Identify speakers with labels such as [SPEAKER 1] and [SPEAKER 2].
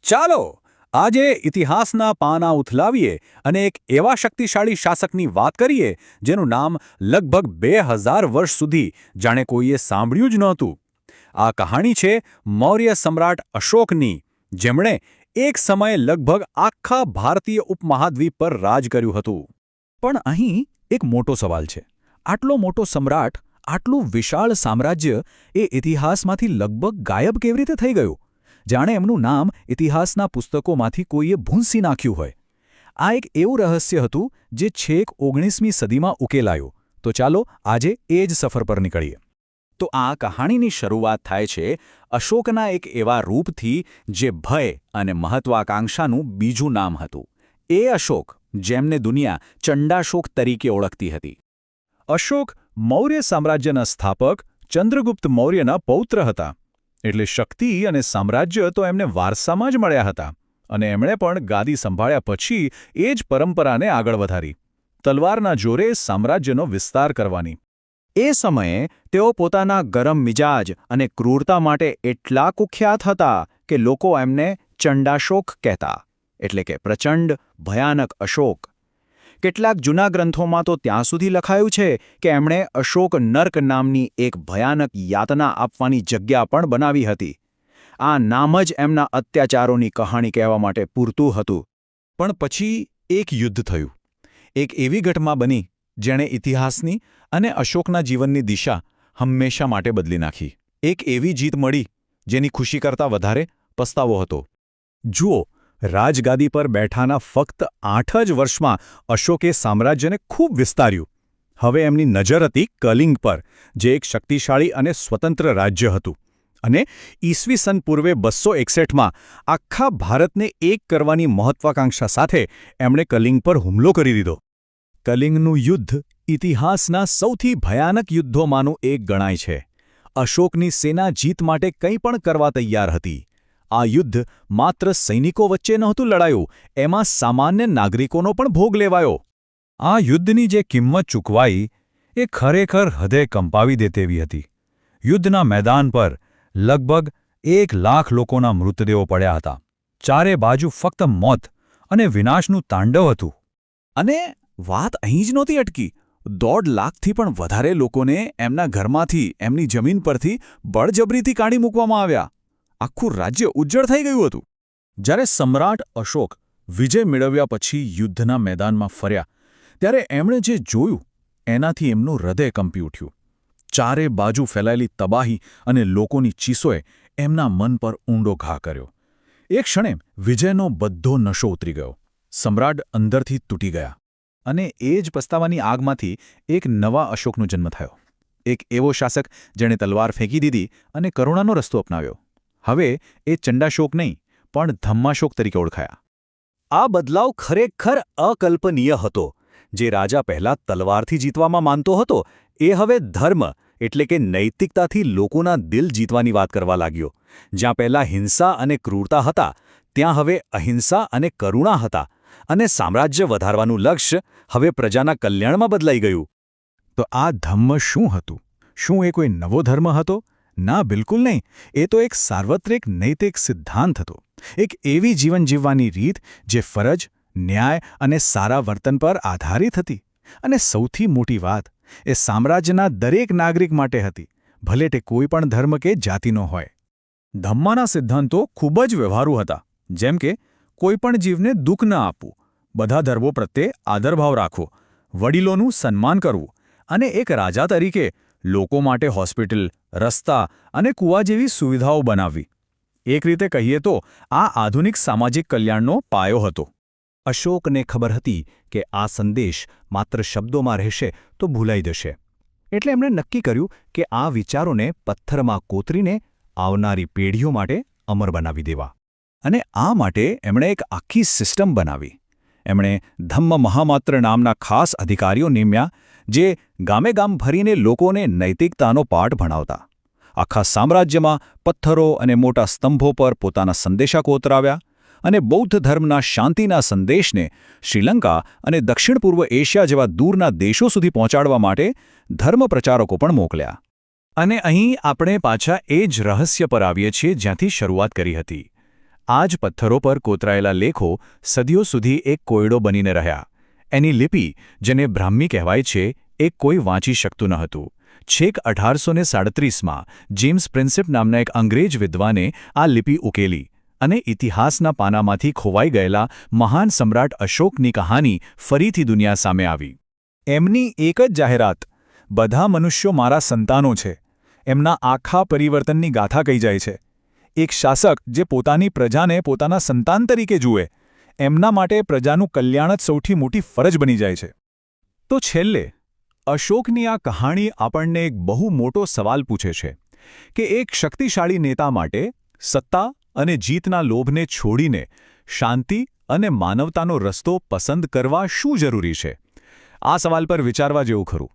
[SPEAKER 1] ચાલો આજે ઇતિહાસના પાના ઉથલાવીએ અને એક એવા શક્તિશાળી શાસકની વાત કરીએ જેનું નામ લગભગ 2000 વર્ષ સુધી જાણે કોઈએ સાંભળ્યું જ નહોતું. આ કહાણી છે મૌર્ય સમ્રાટ અશોકની, જેમણે એક સમયે લગભગ આખા ભારતીય ઉપમહાદ્વીપ પર રાજ કર્યું હતું.
[SPEAKER 2] પણ અહીં એક મોટો સવાલ છે. આટલો મોટો સમ્રાટ, આટલું વિશાળ સામ્રાજ્ય એ ઇતિહાસમાંથી લગભગ ગાયબ કેવી રીતે થઈ ગયું? જાણે એમનું નામ ઇતિહાસના પુસ્તકોમાંથી કોઈએ ભૂંસી નાખ્યું હોય. આ એક એવું રહસ્ય હતું જે છેક 19મી સદીમાં ઉકેલાયું. તો ચાલો આજે એ જ સફર પર નીકળીએ.
[SPEAKER 1] તો આ કહાણીની શરૂઆત થાય છે અશોકના એક એવા રૂપથી જે ભય અને મહત્વાકાંક્ષાનું બીજું નામ હતું. એ અશોક જેમને દુનિયા ચંડાશોક તરીકે ઓળખતી હતી.
[SPEAKER 2] અશોક મૌર્ય સામ્રાજ્યના સ્થાપક ચંદ્રગુપ્ત મૌર્યના પૌત્ર હતા. એટલે શક્તિ અને સામ્રાજ્ય તો એમને વારસામાં જ મળ્યા હતા, અને એમણે પણ ગાદી સંભાળ્યા પછી એ જ પરંપરાને આગળ વધારી, તલવારના જોરે સામ્રાજ્યનો વિસ્તાર કરવાની.
[SPEAKER 1] એ સમયે તેઓ પોતાના ગરમ મિજાજ અને ક્રૂરતા માટે એટલા કુખ્યાત હતા કે લોકો એમને ચંડાશોક કહેતા, એટલે કે પ્રચંડ, ભયાનક અશોક. કેટલાક જૂના ગ્રંથોમાં તો ત્યાં સુધી લખાયું છે કે એમણે અશોક નર્ક નામની એક ભયાનક યાતના આપવાની જગ્યા પણ બનાવી હતી. આ નામ જ એમના અત્યાચારોની કહાણી કહેવા માટે પૂરતું હતું.
[SPEAKER 2] પણ પછી એક યુદ્ધ થયું. એક એવી ઘટના બની જેણે ઇતિહાસની અને અશોકના જીવનની દિશા હંમેશા માટે બદલી નાખી. એક એવી જીત મળી જેની ખુશી કરતાં વધારે પસ્તાવો હતો. જુઓ, રાજગાદી પર બેઠાના ફક્ત 8 જ વર્ષમાં અશોકે સામ્રાજ્યને ખૂબ વિસ્તાર્યું. હવે એમની નજર હતી કલિંગ પર, જે એક શક્તિશાળી અને સ્વતંત્ર રાજ્ય હતું. અને ઈસવીસન પૂર્વે 261માં આખા ભારતને એક કરવાની મહત્વાકાંક્ષા સાથે એમણે કલિંગ પર હુમલો કરી દીધો. કલિંગનું યુદ્ધ ઇતિહાસના સૌથી ભયાનક યુદ્ધોમાંનું એક ગણાય છે. અશોકની સેના જીત માટે કંઈ પણ કરવા તૈયાર હતી. આ યુદ્ધ માત્ર સૈનિકો વચ્ચે નહોતું લડાયું, એમાં સામાન્ય નાગરિકોનો પણ ભોગ લેવાયો. આ યુદ્ધની જે કિંમત ચૂકવાઈ એ ખરેખર હૃદય કંપાવી દે તેવી હતી. યુદ્ધના મેદાન પર લગભગ 1 લાખ લોકોના મૃતદેહો પડ્યા હતા. ચારે બાજુ ફક્ત મોત અને વિનાશનું તાંડવ હતું.
[SPEAKER 1] અને વાત અહીં જ નહોતી અટકી. 1.5 લાખથી પણ વધારે લોકોને એમના ઘરમાંથી, એમની જમીન પરથી બળજબરીથી કાઢી મૂકવામાં આવ્યા. આખું રાજ્ય ઉજ્જડ થઈ ગયું હતું. જ્યારે સમ્રાટ અશોક વિજય મેળવ્યા પછી યુદ્ધના મેદાનમાં ફર્યા, ત્યારે એમણે જે જોયું એનાથી એમનું હૃદય કંપી ઉઠ્યું. ચારે બાજુ ફેલાયેલી તબાહી અને લોકોની ચીસોએ એમના મન પર ઊંડો ઘા કર્યો. એક ક્ષણે વિજયનો બધો નશો ઉતરી ગયો. સમ્રાટ અંદરથી તૂટી ગયા. અને એ જ પસ્તાવાની આગમાંથી એક નવા અશોકનો જન્મ થયો. એક એવો શાસક જેણે તલવાર ફેંકી દીધી અને કરુણાનો રસ્તો અપનાવ્યો. હવે એ ચંડાશોક નહીં, પણ ધમ્માશોક તરીકે ઓળખાયા. આ બદલાવ ખરેખર અકલ્પનીય હતો. જે રાજા પહેલાં તલવારથી જીતવામાં માનતો હતો, એ હવે ધર્મ એટલે કે નૈતિકતાથી લોકોના દિલ જીતવાની વાત કરવા લાગ્યો. જ્યાં પહેલાં હિંસા અને ક્રૂરતા હતા, ત્યાં હવે અહિંસા અને કરુણા હતા. અને સામ્રાજ્ય વધારવાનું લક્ષ્ય હવે પ્રજાના કલ્યાણમાં બદલાઈ ગયું.
[SPEAKER 2] તો આ ધમ્મ શું હતું? શું એ કોઈ નવો ધર્મ હતો? ના, બિલકુલ નહીં. એ તો એક સાર્વત્રિક નૈતિક સિદ્ધાંત હતો. એક એવી જીવન જીવવાની રીત જે ફરજ, ન્યાય અને સારા વર્તન પર આધારિત હતી. અને સૌથી મોટી વાત, એ સામ્રાજ્યના દરેક નાગરિક માટે હતી, ભલે તે કોઈ પણ ધર્મ કે જાતિનો હોય. ધમ્માના સિદ્ધાંતો ખૂબ જ વ્યવહારુ હતા. જેમ કે કોઈ પણ જીવને દુઃખ ન આપવું, બધા ધર્મો પ્રત્યે આદરભાવ રાખવો, વડીલોનું સન્માન કરવું, અને એક રાજા તરીકે લોકો માટે હોસ્પિટલ, રસ્તા અને કૂવા જેવી સુવિધાઓ બનાવવી. એક રીતે કહીએ તો આ આધુનિક સામાજિક કલ્યાણનો પાયો હતો. અશોકને ખબર હતી કે આ સંદેશ માત્ર શબ્દોમાં રહેશે તો ભૂલાઈ જશે. એટલે એમણે નક્કી કર્યું કે આ વિચારોને પથ્થરમાં કોતરીને આવનારી પેઢીઓ માટે અમર બનાવી દેવા. અને આ માટે એમણે એક આખી સિસ્ટમ બનાવી. એમણે ધમ્મ મહામાત્ર નામના ખાસ અધિકારીઓ નિમ્યા, જે ગામે ગામ ફરીને લોકોને નૈતિકતાનો પાઠ ભણાવતા. આખા સામ્રાજ્યમાં પથ્થરો અને મોટા સ્તંભો પર પોતાના સંદેશા કોતરાવ્યા. અને બૌદ્ધ ધર્મના શાંતિના સંદેશને શ્રીલંકા અને દક્ષિણ પૂર્વ એશિયા જેવા દૂરના દેશો સુધી પહોંચાડવા માટે ધર્મ પ્રચારકો પણ મોકલ્યા. અને અહીં આપણે પાછા એ જ રહસ્ય પર આવીએ છીએ જ્યાંથી શરૂઆત કરી હતી.
[SPEAKER 1] આ જ પથ્થરો પર કોતરાયેલા લેખો સદીઓ સુધી એક કોયડો બનીને રહ્યા. એની લિપિ, જેને બ્રાહ્મી કહેવાય છે, એ કોઈ વાંચી શકતું ન હતું. છેક 1837માં જેમ્સ પ્રિન્સેપ નામના એક અંગ્રેજ વિદ્વાને આ લિપિ ઉકેલી અને ઇતિહાસના પાનામાંથી ખોવાઈ ગયેલા મહાન સમ્રાટ અશોકની કહાની ફરીથી દુનિયા સામે આવી.
[SPEAKER 2] એમની એક જ જાહેરાત, બધા મનુષ્યો મારા સંતાનો છે, એમના આખા પરિવર્તનની ગાથા કહી જાય છે. એક શાસક જે પોતાની પ્રજાને પોતાના સંતાન તરીકે જુએ, એમના માટે પ્રજાનું કલ્યાણ જ સૌથી મોટી ફરજ બની જાય છે.
[SPEAKER 1] તો છેલ્લે અશોકની આ કહાણી આપણને એક બહુ મોટો સવાલ પૂછે છે કે એક શક્તિશાળી નેતા માટે સત્તા અને જીતના લોભને છોડીને શાંતિ અને માનવતાનો રસ્તો પસંદ કરવા શું જરૂરી છે? આ સવાલ પર વિચારવા જેવું ખરું.